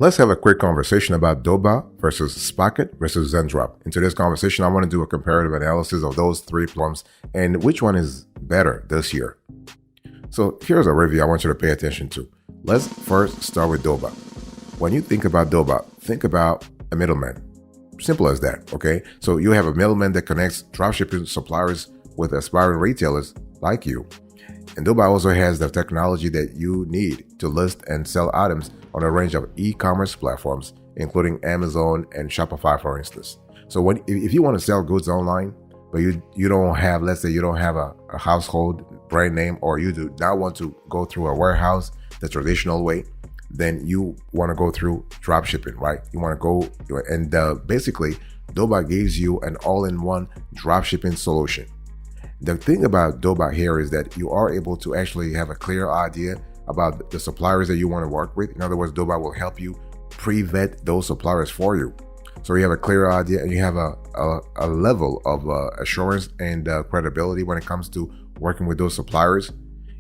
Let's have a quick conversation about Doba versus Spocket versus Zendrop. In today's conversation, I want to do a comparative analysis of those three platforms and which one is better this year. So here's a review I want you to pay attention to. Let's first start with Doba. When you think about Doba, think about a middleman. Simple as that, okay? So you have a middleman that connects dropshipping suppliers with aspiring retailers like you. And Doba also has the technology that you need to list and sell items on a range of e-commerce platforms, including Amazon and Shopify, for instance. So if you want to sell goods online, but you don't have, let's say you don't have a household brand name, or you do not want to go through a warehouse the traditional way, then you want to go through dropshipping, right? You want to go and basically Doba gives you an all-in-one dropshipping solution. The thing about Doba here is that you are able to actually have a clear idea about the suppliers that you want to work with. In other words, Doba will help you pre-vet those suppliers for you. So you have a clear idea and you have a level of assurance and credibility when it comes to working with those suppliers.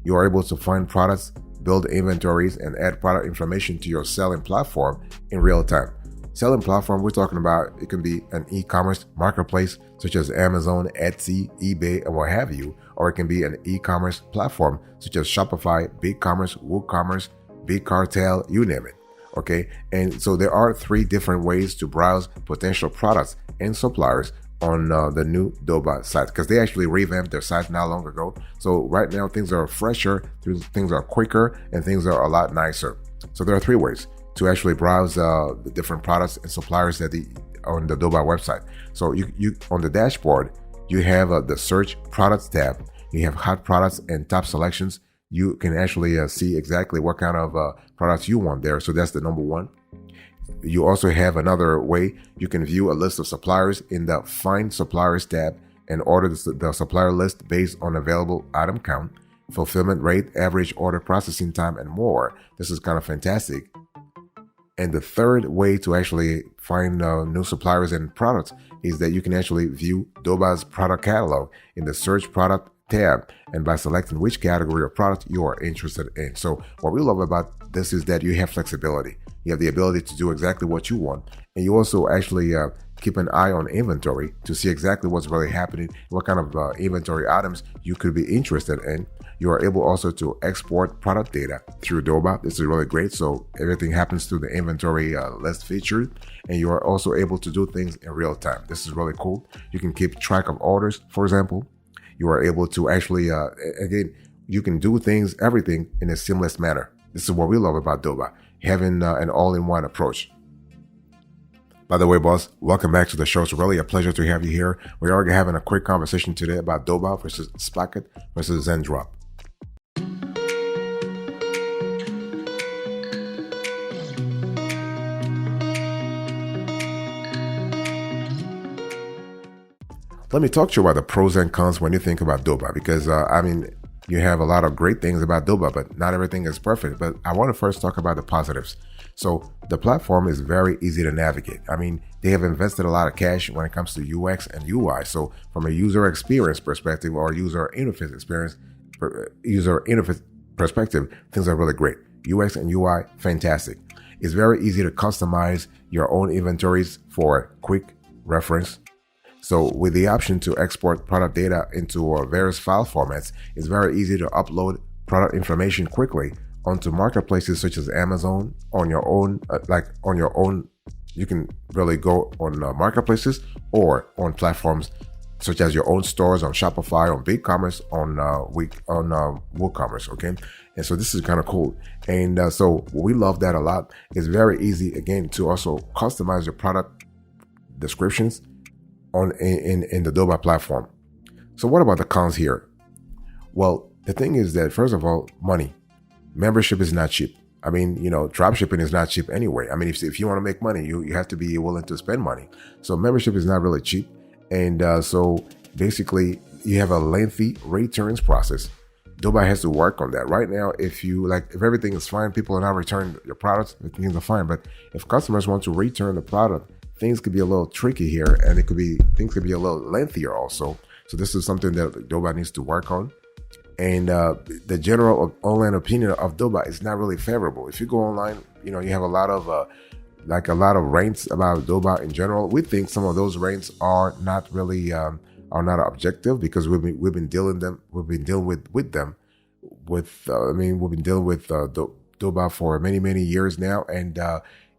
You are able to find products, build inventories, and add product information to your selling platform in real time. Selling platform, we're talking about, it can be an e-commerce marketplace such as Amazon, Etsy, eBay, and what have you, or it can be an e-commerce platform such as Shopify, BigCommerce, WooCommerce, Big Cartel, you name it. Okay, and so there are three different ways to browse potential products and suppliers on the new Doba site, because they actually revamped their site not long ago. So right now things are fresher, things are quicker, and things are a lot nicer. So there are three ways to actually browse the different products and suppliers that on the Doba website. So you on the dashboard, you have the search products tab. You have hot products and top selections. You can actually see exactly what kind of products you want there. So that's the number one. You also have another way. You can view a list of suppliers in the Find Suppliers tab and order the supplier list based on available item count, fulfillment rate, average order processing time, and more. This is kind of fantastic. And the third way to actually find new suppliers and products is that you can actually view Doba's product catalog in the Search Product tab, and by selecting which category of product you are interested in. So what we love about this is that you have flexibility. You have the ability to do exactly what you want, and you also actually keep an eye on inventory to see exactly what's really happening, what kind of inventory items you could be interested in. You are able also to export product data through Doba. This is really great. So everything happens through the inventory list feature, and you are also able to do things in real time. This is really cool. You can keep track of orders, for example. You are able to actually, again, you can do things, everything in a seamless manner. This is what we love about Doba, having an all-in-one approach. By the way, boss, welcome back to the show. It's really a pleasure to have you here. We are having a quick conversation today about Doba versus Spocket versus Zendrop. Let me talk to you about the pros and cons when you think about Doba, because you have a lot of great things about Doba, but not everything is perfect. But I want to first talk about the positives. So the platform is very easy to navigate. They have invested a lot of cash when it comes to UX and UI. So from a user experience perspective or user interface perspective, things are really great. UX and UI, fantastic. It's very easy to customize your own inventories for quick reference. So with the option to export product data into various file formats, it's very easy to upload product information quickly onto marketplaces such as Amazon on your own, you can really go on marketplaces or on platforms such as your own stores on Shopify, on BigCommerce, on WooCommerce, okay? And so this is kind of cool. And so we love that a lot. It's very easy, again, to also customize your product descriptions in the Doba platform. So what about the cons here? Well, the thing is that, first of all, money. Membership is not cheap. Dropshipping is not cheap anyway. If you want to make money, you have to be willing to spend money. So membership is not really cheap. And so basically you have a lengthy returns process. Doba has to work on that. Right now, if everything is fine, people are not returning your products, things are fine. But if customers want to return the product, things could be a little tricky here, and things could be a little lengthier also. So this is something that Doba needs to work on. And the general online opinion of Doba is not really favorable. If you go online, you have a lot of rants about Doba in general. We think some of those rants are not really are not objective, because we've been dealing with them. We've been dealing with Doba for many years now, and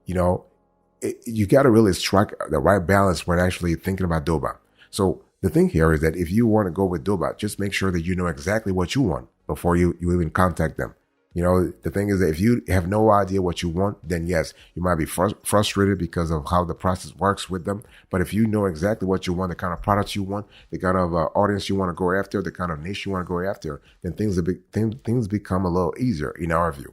you got to really strike the right balance when actually thinking about Doba. So the thing here is that if you want to go with Doba, just make sure that you know exactly what you want before you even contact them. The thing is that if you have no idea what you want, then yes, you might be frustrated because of how the process works with them. But if you know exactly what you want, the kind of products you want, the kind of audience you want to go after, the kind of niche you want to go after, then things become a little easier in our view.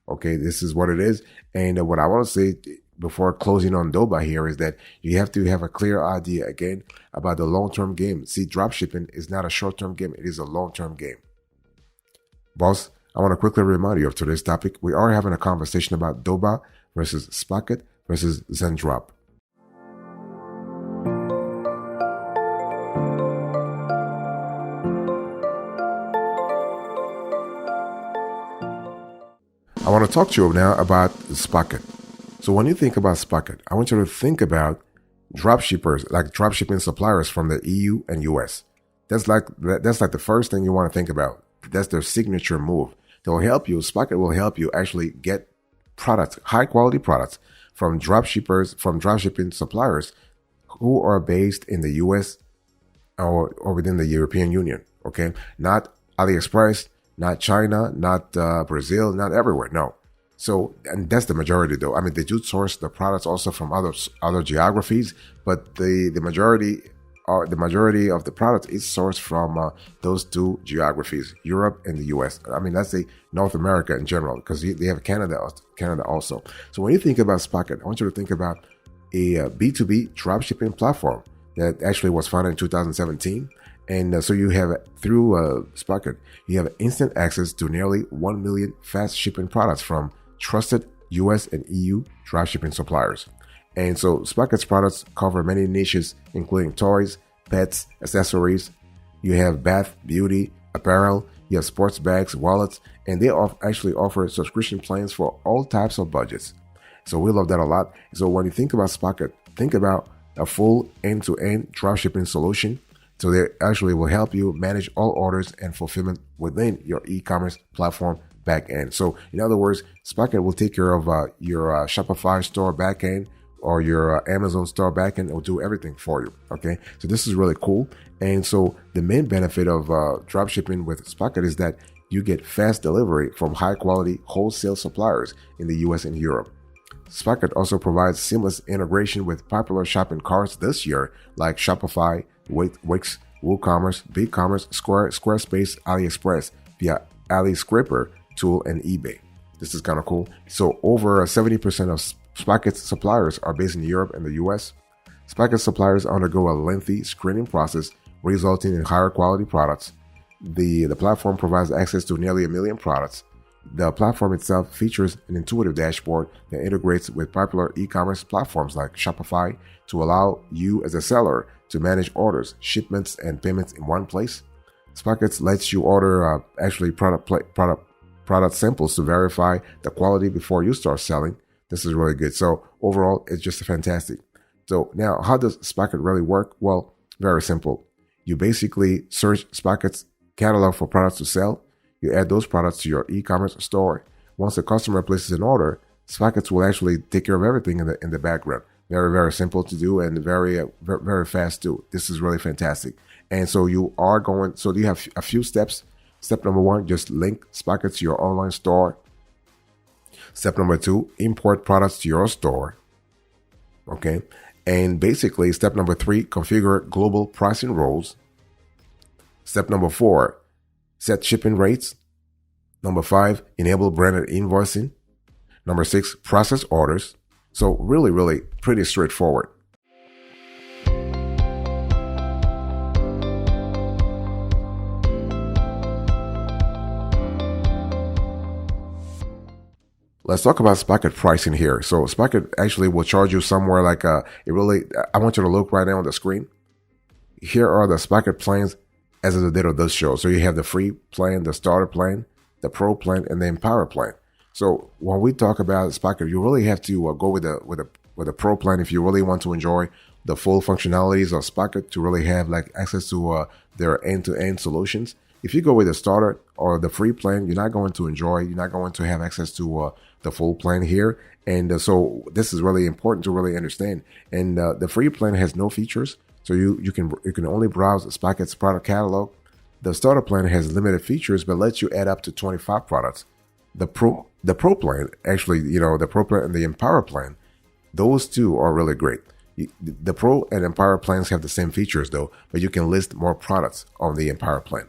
Okay, this is what it is. And what I want to say before closing on Doba here is that you have to have a clear idea again about the long-term game. See, dropshipping is not a short-term game. It is a long-term game. Boss, I want to quickly remind you of today's topic. We are having a conversation about Doba versus Spocket versus Zendrop. I want to talk to you now about Spocket. So when you think about Spocket, I want you to think about dropshippers, like dropshipping suppliers from the EU and US. That's like the first thing you want to think about. That's their signature move. They'll help you. Spocket will help you actually get products, high quality products from dropshipping suppliers who are based in the US or within the European Union. Okay, not AliExpress, not China, not Brazil, not everywhere. No. So, and that's the majority though. I mean, they do source the products also from other geographies, but the majority of the product is sourced from those two geographies, Europe and the US. I mean, let's say North America in general, because they have Canada also. So when you think about Spocket, I want you to think about a B2B dropshipping platform that actually was founded in 2017. And so you have, through Spocket, you have instant access to nearly 1 million fast shipping products from trusted US and EU dropshipping suppliers. And so Spocket's products cover many niches, including toys, pets, accessories. You have bath, beauty, apparel, you have sports bags, wallets, and they actually offer subscription plans for all types of budgets. So we love that a lot. So when you think about Spocket, think about a full end-to-end dropshipping solution. So they actually will help you manage all orders and fulfillment within your e-commerce platform backend. So in other words, Spocket will take care of your Shopify store backend or your Amazon store backend. It will do everything for you. Okay, so this is really cool. And so the main benefit of dropshipping with Spocket is that you get fast delivery from high quality wholesale suppliers in the US and Europe. Spocket also provides seamless integration with popular shopping carts this year, like Shopify, Wix, WooCommerce, BigCommerce, Squarespace, AliExpress via AliScraper tool and eBay. This is kind of cool. So over 70% of Spocket's suppliers are based in Europe and the US. Spocket suppliers undergo a lengthy screening process, resulting in higher quality products. The platform provides access to nearly 1 million products. The platform itself features an intuitive dashboard that integrates with popular e-commerce platforms like Shopify to allow you as a seller to manage orders, shipments, and payments in one place. Spocket lets you order product samples to verify the quality before you start selling. This is really good. So overall, it's just fantastic. So now, how does Spocket really work? Well, very simple. You basically search Spocket's catalog for products to sell. You add those products to your e-commerce store. Once the customer places an order, Spocket will actually take care of everything in the background. Very, very simple to do and very fast too. This is really fantastic. And so you have a few steps. Step number 1, just link Spocket to your online store. Step number 2, import products to your store. Okay. And basically, step number 3, configure global pricing rules. Step number 4, set shipping rates. Number 5, enable branded invoicing. Number 6, process orders. So really, really pretty straightforward. Let's talk about Spocket pricing here. So Spocket actually will charge you somewhere like I want you to look right now on the screen. Here are the Spocket plans as the title does show. So you have the free plan, the starter plan, the pro plan, and the empower plan. So when we talk about Spocket, you really have to go with a pro plan if you really want to enjoy the full functionalities of Spocket, to really have like access to their end-to-end solutions. If you go with the starter or the free plan, you're not going to have access to the full plan here. And so this is really important to really understand. And the free plan has no features, so you can only browse Spocket's product catalog. The starter plan has limited features, but lets you add up to 25 products. The pro plan, actually, the pro plan and the empower plan, those two are really great. The pro and empower plans have the same features though, but you can list more products on the empower plan.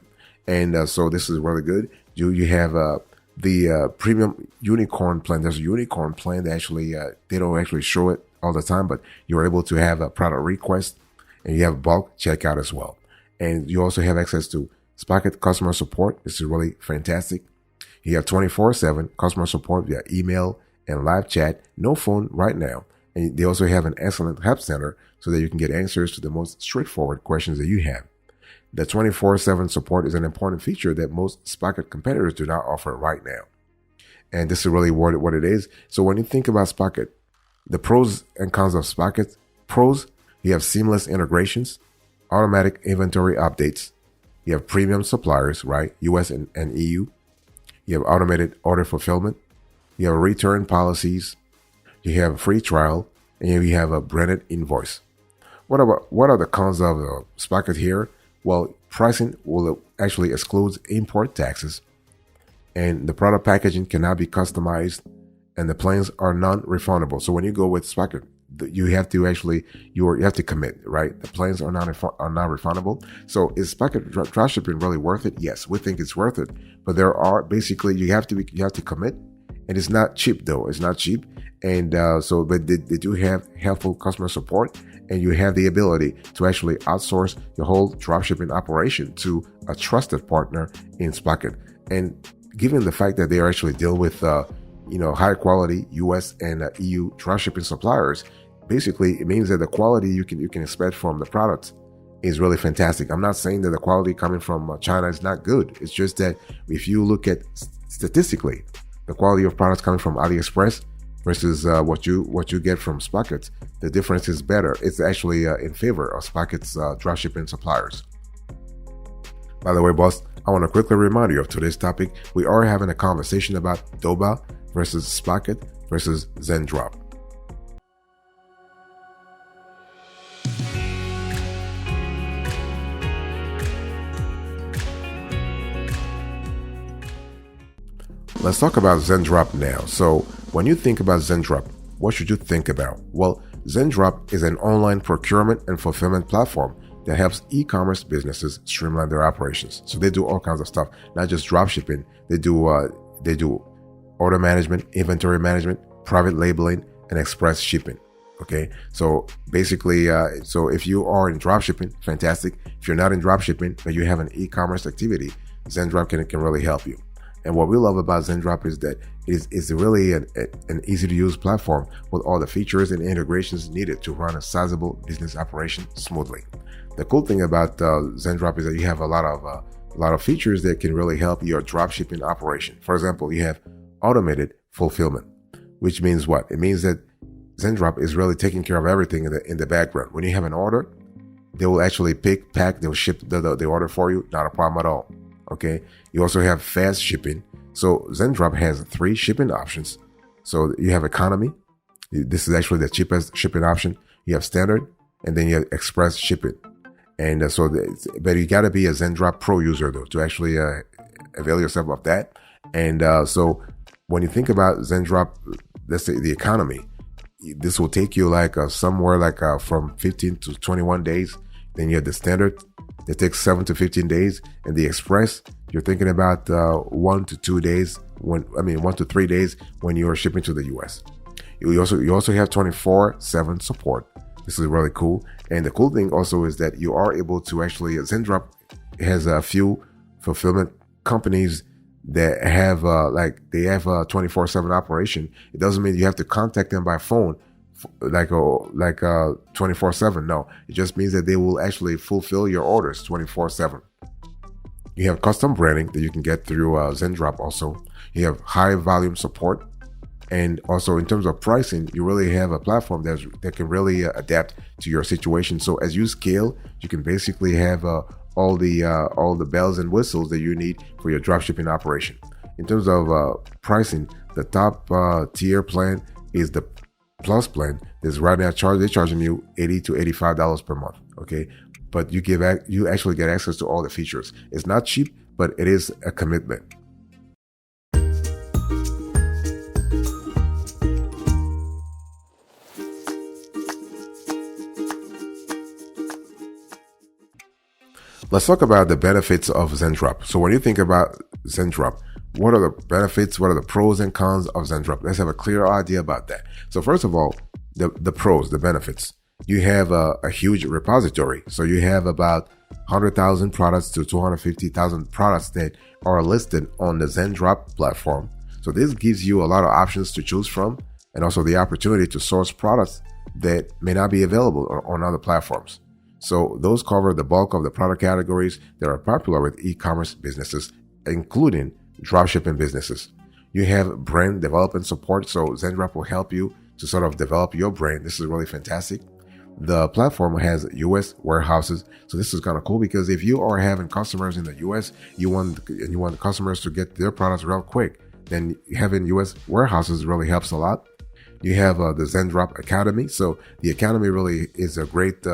And so this is really good. You have the premium unicorn plan. There's a unicorn plan that actually they don't actually show it all the time, but you're able to have a product request, and you have bulk checkout as well. And you also have access to Spocket customer support. This is really fantastic. You have 24/7 customer support via email and live chat, no phone right now. And they also have an excellent help center so that you can get answers to the most straightforward questions that you have. The 24/7 support is an important feature that most Spocket competitors do not offer right now. And this is really what it is. So when you think about Spocket, the pros and cons of Spocket: pros, you have seamless integrations, automatic inventory updates, you have premium suppliers, right? US and EU. You have automated order fulfillment, you have return policies, you have a free trial, and you have a branded invoice. What are the cons of Spocket here? Well, pricing will actually exclude import taxes, and the product packaging cannot be customized, and the plans are non-refundable. So when you go with Spocket, you have to actually you have to commit, right? The plans are not refundable. So is Spocket dropshipping really worth it? Yes, we think it's worth it, but there are basically you have to commit, and it's not cheap though. It's not cheap, and but they do have helpful customer support, and you have the ability to actually outsource your whole dropshipping operation to a trusted partner in Spocket. And given the fact that they are actually deal with high quality US and EU dropshipping suppliers, basically it means that the quality you can expect from the products is really fantastic. I'm not saying that the quality coming from China is not good. It's just that if you look at statistically, the quality of products coming from AliExpress versus what you get from Spocket, the difference is better. It's actually in favor of Spocket's dropshipping suppliers. By the way, boss, I want to quickly remind you of today's topic. We are having a conversation about Doba versus Spocket versus Zendrop. Let's talk about Zendrop now. So when you think about Zendrop, what should you think about? Well, Zendrop is an online procurement and fulfillment platform that helps e-commerce businesses streamline their operations. So they do all kinds of stuff, not just drop shipping. They do order management, inventory management, private labeling, and express shipping. Okay, so basically, so if you are in drop shipping, fantastic. If you're not in drop shipping, but you have an e-commerce activity, Zendrop can really help you. And what we love about Zendrop is that it's really an easy to use platform with all the features and integrations needed to run a sizable business operation smoothly. The cool thing about Zendrop is that you have a lot of features that can really help your dropshipping operation. For example, you have automated fulfillment, which means what? It means that Zendrop is really taking care of everything in the background. When you have an order, they will actually pick, pack, they'll ship the order for you. Not a problem at all. Okay. You also have fast shipping. So Zendrop has 3 shipping options. So you have economy. This is actually the cheapest shipping option. You have standard, and then you have express shipping. And but you got to be a Zendrop Pro user though to actually avail yourself of that. And so when you think about Zendrop, let's say the economy, this will take you somewhere from 15 to 21 days. Then you have the standard that takes 7 to 15 days, and the express you're thinking about 1 to 2 days. 1 to 3 days when you are shipping to the US. You also have 24/7 support. This is really cool. And the cool thing also is that you are able to actually, Zendrop has a few fulfillment companies that have they have a 24/7 operation. It doesn't mean you have to contact them by phone 24/7. No, it just means that they will actually fulfill your orders 24/7. You have custom branding that you can get through Zendrop also. You have high volume support. And also in terms of pricing, you really have a platform that can really adapt to your situation. So as you scale, you can basically have all the bells and whistles that you need for your dropshipping operation. In terms of pricing, the top tier plan is the Plus plan. Is right now they're charging you $80 to $85 per month. Okay, but you actually get access to all the features. It's not cheap, but it is a commitment. Let's talk about the benefits of Zendrop. So when you think about Zendrop, what are the benefits? What are the pros and cons of Zendrop? Let's have a clear idea about that. So first of all, the pros, the benefits. You have a huge repository. So you have about 100,000 products to 250,000 products that are listed on the Zendrop platform. So this gives you a lot of options to choose from, and also the opportunity to source products that may not be available on other platforms. So those cover the bulk of the product categories that are popular with e-commerce businesses, including dropshipping businesses. You have brand development support, so Zendrop will help you to sort of develop your brand. This is really fantastic. The platform has US warehouses, so this is kind of cool because if you are having customers in the US, you want the customers to get their products real quick, then having US warehouses really helps a lot. You have the Zendrop Academy, so the Academy really is a great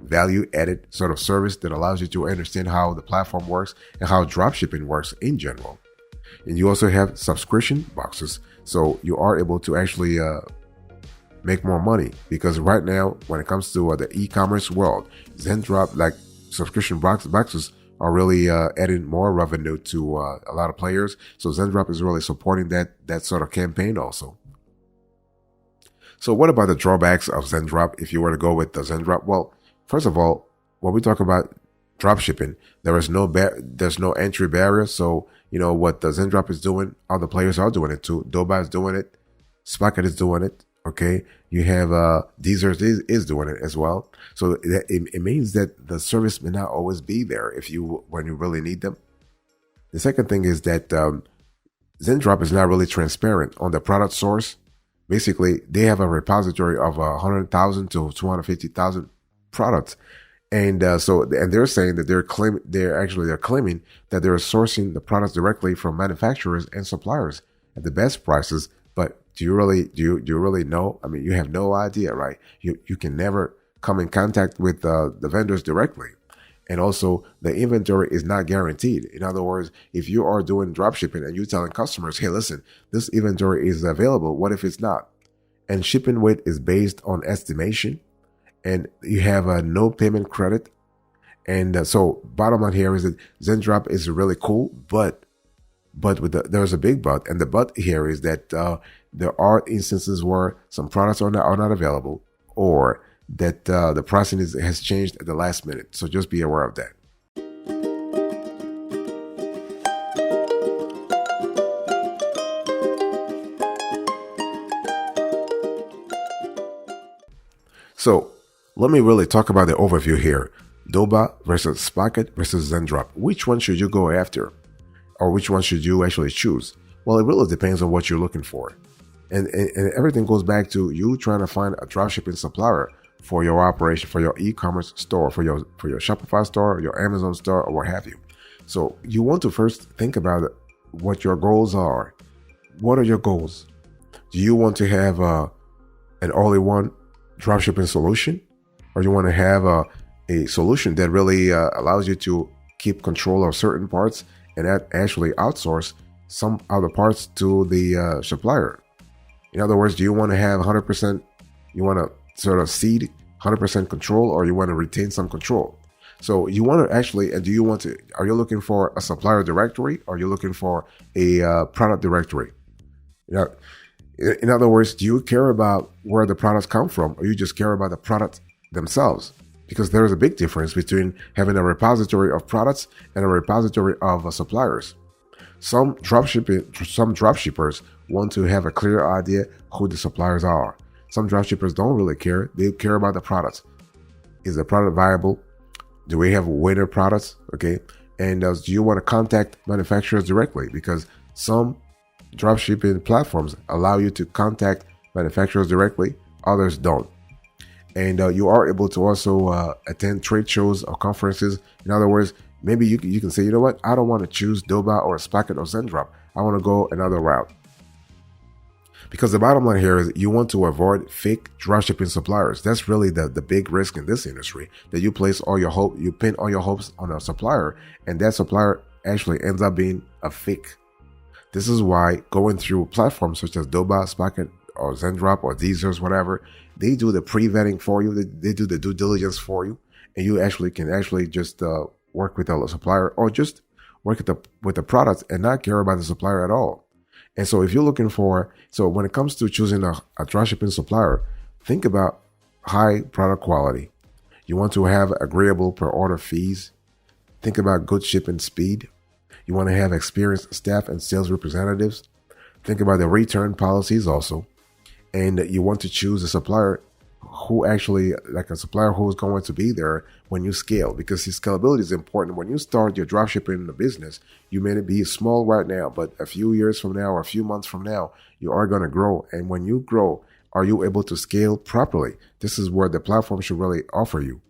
value-added sort of service that allows you to understand how the platform works and how dropshipping works in general. And you also have subscription boxes, so you are able to actually make more money, because right now when it comes to the e-commerce world, Zendrop, like subscription boxes are really adding more revenue to a lot of players. So Zendrop is really supporting that sort of campaign also. So what about the drawbacks of Zendrop if you were to go with the Zendrop? Well, first of all, when we talk about dropshipping, there's no entry barrier. So you know what the Zendrop is doing, other players are doing it too. Doba is doing it, Spocket is doing it. Okay, you have Deezers is doing it as well. So it means that the service may not always be there when you really need them. The second thing is that Zendrop is not really transparent on the product source. Basically, they have a repository of 100,000 to 250,000 products, and they're saying that they're claiming that they're sourcing the products directly from manufacturers and suppliers at the best prices. But do you really know? I mean, you have no idea, right? You can never come in contact with the vendors directly. And also, the inventory is not guaranteed. In other words, if you are doing dropshipping and you're telling customers, hey, listen, this inventory is available, what if it's not? And shipping weight is based on estimation, and you have a no payment credit. And so bottom line here is that Zendrop is really cool, but there's a big but. And the but here is that there are instances where some products are not available, or that the pricing has changed at the last minute. So just be aware of that. So let me really talk about the overview here. Doba versus Spocket versus Zendrop. Which one should you go after? Or which one should you actually choose? Well, it really depends on what you're looking for. And everything goes back to you trying to find a dropshipping supplier for your operation, for your e-commerce store, for your Shopify store, your Amazon store, or what have you. So you want to first think about what your goals are. What are your goals? Do you want to have an all-in-one dropshipping solution, or you want to have a solution that really allows you to keep control of certain parts and actually outsource some other parts to the supplier? In other words, do you want to have 100%, you want to sort of cede 100% control, or you want to retain some control? So you want to actually, and are you looking for a supplier directory, or are you looking for a product directory? You know, in other words, do you care about where the products come from, or you just care about the products themselves? Because there is a big difference between having a repository of products and a repository of suppliers. Some dropshippers want to have a clear idea who the suppliers are. Some dropshippers don't really care. They care about the products. Is the product viable? Do we have winner products? Okay. And do you want to contact manufacturers directly? Because some dropshipping platforms allow you to contact manufacturers directly, others don't. And you are able to also attend trade shows or conferences. In other words, maybe you can say, you know what, I don't want to choose Doba or Spocket or Zendrop. I want to go another route. Because the bottom line here is you want to avoid fake dropshipping suppliers. That's really the big risk in this industry, that you place all your hope, you pin all your hopes on a supplier, and that supplier actually ends up being a fake. This is why going through platforms such as Doba, Spocket, or Zendrop, or Deezers, whatever, they do the pre-vetting for you. They do the due diligence for you, and you can just work with a supplier, or just work with the product and not care about the supplier at all. And so if you're looking so when it comes to choosing a dropshipping supplier, think about high product quality. You want to have agreeable per order fees. Think about good shipping speed. You want to have experienced staff and sales representatives. Think about the return policies also. And you want to choose a supplier who actually, like a supplier who is going to be there when you scale, because the scalability is important. When you start your dropshipping business, you may be small right now, but a few years from now or a few months from now, you are going to grow. And when you grow, are you able to scale properly? This is where the platform should really offer you.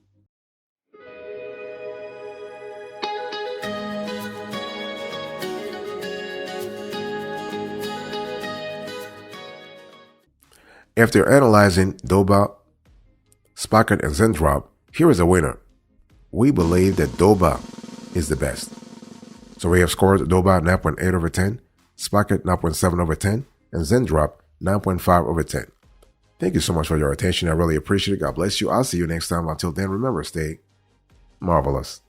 After analyzing Doba, Spocket, and Zendrop, here is a winner. We believe that Doba is the best. So we have scored Doba 9.8 over 10, Spocket 9.7 over 10, and Zendrop 9.5 over 10. Thank you so much for your attention. I really appreciate it. God bless you. I'll see you next time. Until then, remember, stay marvelous.